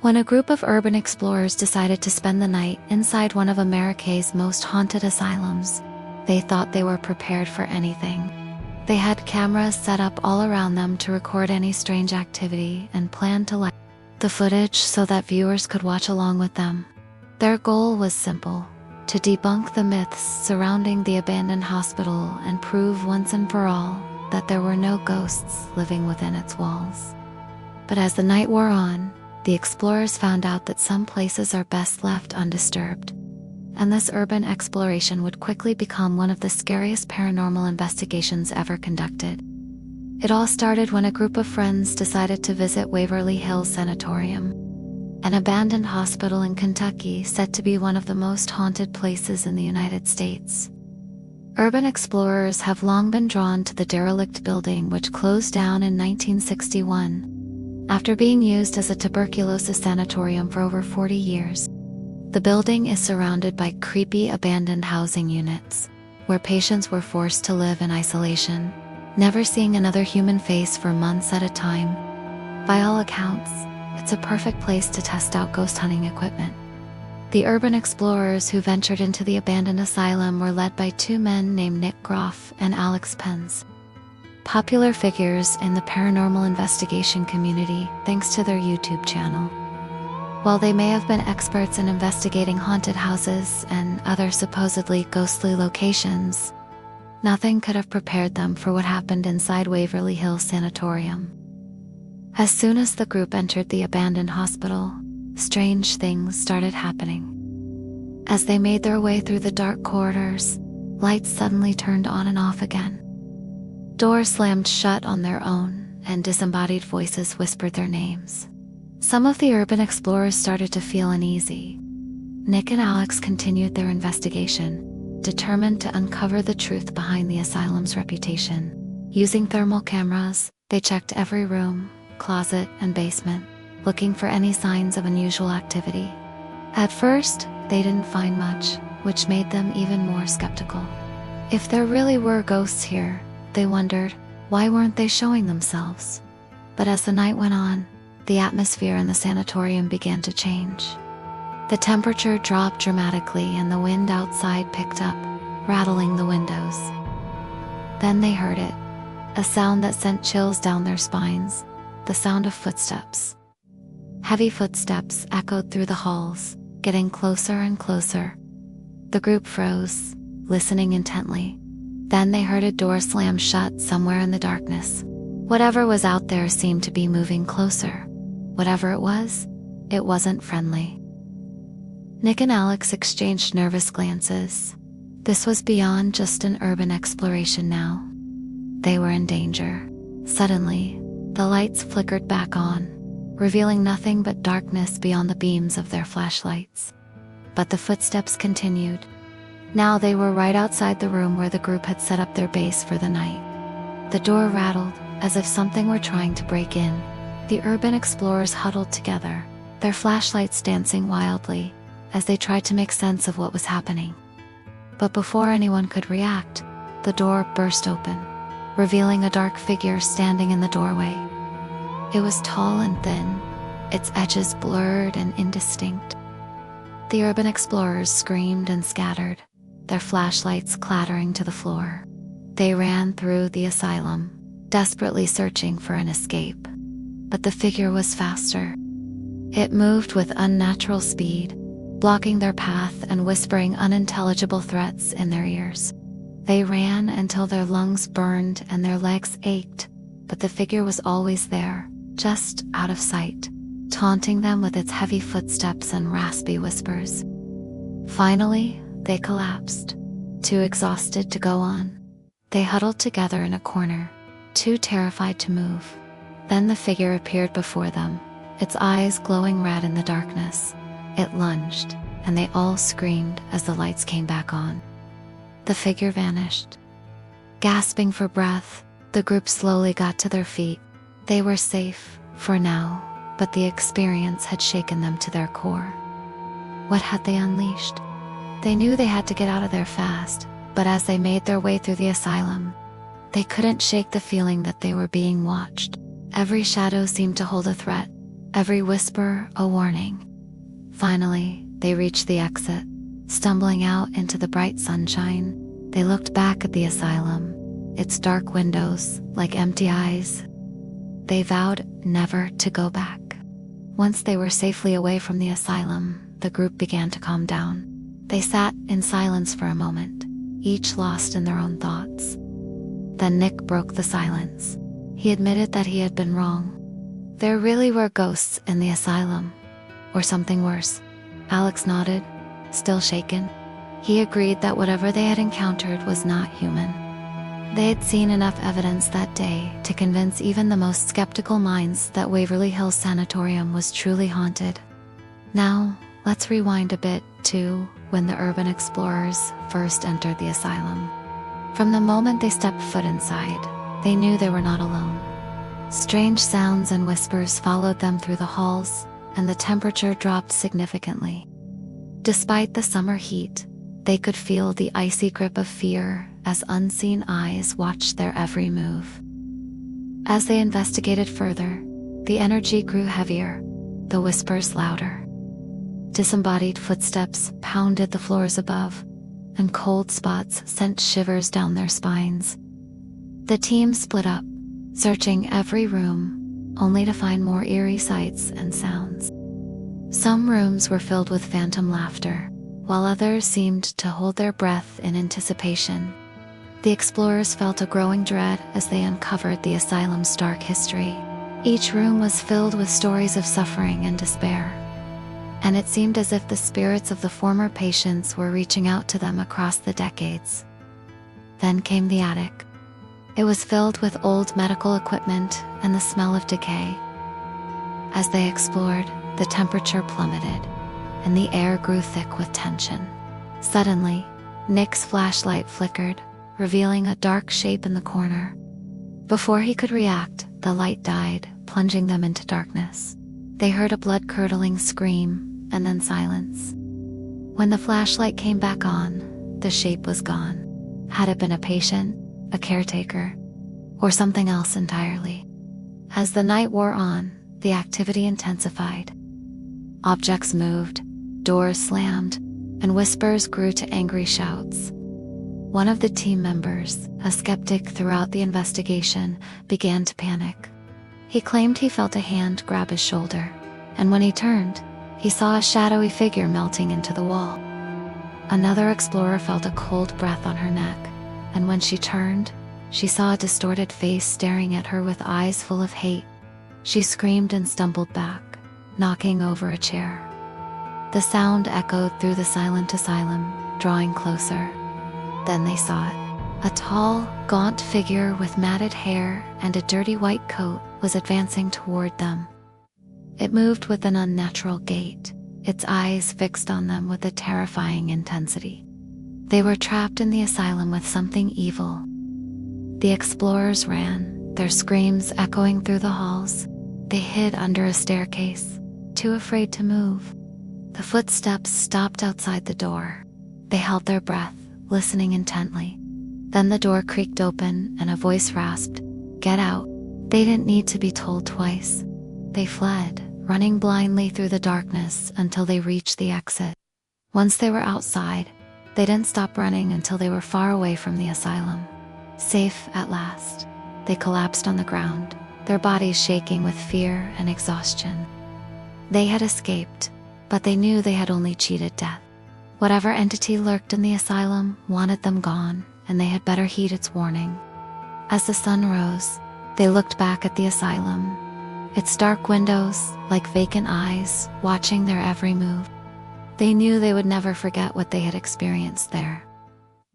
When a group of urban explorers decided to spend the night inside one of America's most haunted asylums, they thought they were prepared for anything. They had cameras set up all around them to record any strange activity and planned to light the footage so that viewers could watch along with them. Their goal was simple: to debunk the myths surrounding the abandoned hospital and prove once and for all that there were no ghosts living within its walls. But as the night wore on, the explorers found out that some places are best left undisturbed, and this urban exploration would quickly become one of the scariest paranormal investigations ever conducted. It all started when a group of friends decided to visit Waverly Hills Sanatorium, an abandoned hospital in Kentucky said to be one of the most haunted places in the United States. Urban explorers have long been drawn to the derelict building, which closed down in 1961 after being used as a tuberculosis sanatorium for over 40 years. The building is surrounded by creepy abandoned housing units, where patients were forced to live in isolation, never seeing another human face for months at a time. By all accounts, it's a perfect place to test out ghost hunting equipment. The urban explorers who ventured into the abandoned asylum were led by two men named Nick Groff and Alex Penz, popular figures in the paranormal investigation community thanks to their YouTube channel. While they may have been experts in investigating haunted houses and other supposedly ghostly locations, nothing could have prepared them for what happened inside Waverly Hills Sanatorium. As soon as the group entered the abandoned hospital, strange things started happening. As they made their way through the dark corridors, lights suddenly turned on and off again. Doors slammed shut on their own, and disembodied voices whispered their names. Some of the urban explorers started to feel uneasy. Nick and Alex continued their investigation, determined to uncover the truth behind the asylum's reputation. Using thermal cameras, they checked every room, closet, and basement, looking for any signs of unusual activity. At first, they didn't find much, which made them even more skeptical. If there really were ghosts here, they wondered, why weren't they showing themselves? But as the night went on, the atmosphere in the sanatorium began to change. The temperature dropped dramatically and the wind outside picked up, rattling the windows. Then they heard it, a sound that sent chills down their spines, the sound of footsteps. Heavy footsteps echoed through the halls, getting closer and closer. The group froze, listening intently. Then they heard a door slam shut somewhere in the darkness. Whatever was out there seemed to be moving closer. Whatever it wasn't friendly. Nick and Alex exchanged nervous glances. This was beyond just an urban exploration now. They were in danger. Suddenly, the lights flickered back on, revealing nothing but darkness beyond the beams of their flashlights. But the footsteps continued. Now they were right outside the room where the group had set up their base for the night. The door rattled, as if something were trying to break in. The urban explorers huddled together, their flashlights dancing wildly, as they tried to make sense of what was happening. But before anyone could react, the door burst open, revealing a dark figure standing in the doorway. It was tall and thin, its edges blurred and indistinct. The urban explorers screamed and scattered, their flashlights clattering to the floor. They ran through the asylum, desperately searching for an escape. But the figure was faster. It moved with unnatural speed, blocking their path and whispering unintelligible threats in their ears. They ran until their lungs burned and their legs ached, but the figure was always there, just out of sight, taunting them with its heavy footsteps and raspy whispers. Finally, they collapsed, too exhausted to go on. They huddled together in a corner, too terrified to move. Then the figure appeared before them, its eyes glowing red in the darkness. It lunged, and they all screamed as the lights came back on. The figure vanished. Gasping for breath, the group slowly got to their feet. They were safe, for now, but the experience had shaken them to their core. What had they unleashed? They knew they had to get out of there fast, but as they made their way through the asylum, they couldn't shake the feeling that they were being watched. Every shadow seemed to hold a threat, every whisper a warning. Finally, they reached the exit. Stumbling out into the bright sunshine, they looked back at the asylum, its dark windows like empty eyes. They vowed never to go back. Once they were safely away from the asylum, the group began to calm down. They sat in silence for a moment, each lost in their own thoughts. Then Nick broke the silence. He admitted that he had been wrong. There really were ghosts in the asylum, or something worse. Alex nodded, still shaken. He agreed that whatever they had encountered was not human. They had seen enough evidence that day to convince even the most skeptical minds that Waverly Hills Sanatorium was truly haunted. Now, let's rewind a bit to when the urban explorers first entered the asylum. From the moment they stepped foot inside, they knew they were not alone. Strange sounds and whispers followed them through the halls, and the temperature dropped significantly. Despite the summer heat, they could feel the icy grip of fear as unseen eyes watched their every move. As they investigated further, the energy grew heavier, the whispers louder. Disembodied footsteps pounded the floors above, and cold spots sent shivers down their spines. The team split up, searching every room, only to find more eerie sights and sounds. Some rooms were filled with phantom laughter, while others seemed to hold their breath in anticipation. The explorers felt a growing dread as they uncovered the asylum's dark history. Each room was filled with stories of suffering and despair, and it seemed as if the spirits of the former patients were reaching out to them across the decades. Then came the attic. It was filled with old medical equipment and the smell of decay. As they explored, the temperature plummeted, and the air grew thick with tension. Suddenly, Nick's flashlight flickered, revealing a dark shape in the corner. Before he could react, the light died, plunging them into darkness. They heard a blood-curdling scream, and then silence. When the flashlight came back on, the shape was gone. Had it been a patient, a caretaker, or something else entirely? As the night wore on, the activity intensified. Objects moved, doors slammed, and whispers grew to angry shouts. One of the team members, a skeptic throughout the investigation, began to panic. He claimed he felt a hand grab his shoulder, and when he turned, he saw a shadowy figure melting into the wall. Another explorer felt a cold breath on her neck, and when she turned, she saw a distorted face staring at her with eyes full of hate. She screamed and stumbled back, knocking over a chair. The sound echoed through the silent asylum, drawing closer. Then they saw it. A tall, gaunt figure with matted hair and a dirty white coat was advancing toward them. It moved with an unnatural gait, its eyes fixed on them with a terrifying intensity. They were trapped in the asylum with something evil. The explorers ran, their screams echoing through the halls. They hid under a staircase, too afraid to move. The footsteps stopped outside the door. They held their breath, listening intently. Then the door creaked open and a voice rasped, "Get out." They didn't need to be told twice. They fled, running blindly through the darkness until they reached the exit. Once they were outside, they didn't stop running until they were far away from the asylum. Safe at last, they collapsed on the ground, their bodies shaking with fear and exhaustion. They had escaped, but they knew they had only cheated death. Whatever entity lurked in the asylum wanted them gone, and they had better heed its warning. As the sun rose, they looked back at the asylum, its dark windows like vacant eyes watching their every move. They knew they would never forget what they had experienced there.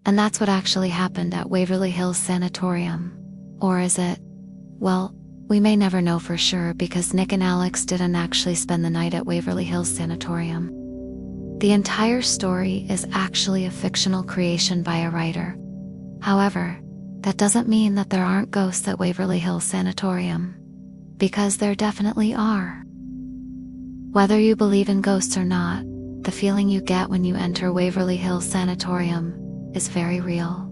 And that's what actually happened at Waverly Hills Sanatorium. Or is it? Well, we may never know for sure because Nick and Alex didn't actually spend the night at Waverly Hills Sanatorium. The entire story is actually a fictional creation by a writer. However, that doesn't mean that there aren't ghosts at Waverly Hills Sanatorium. Because there definitely are. Whether you believe in ghosts or not, the feeling you get when you enter Waverly Hills Sanatorium is very real.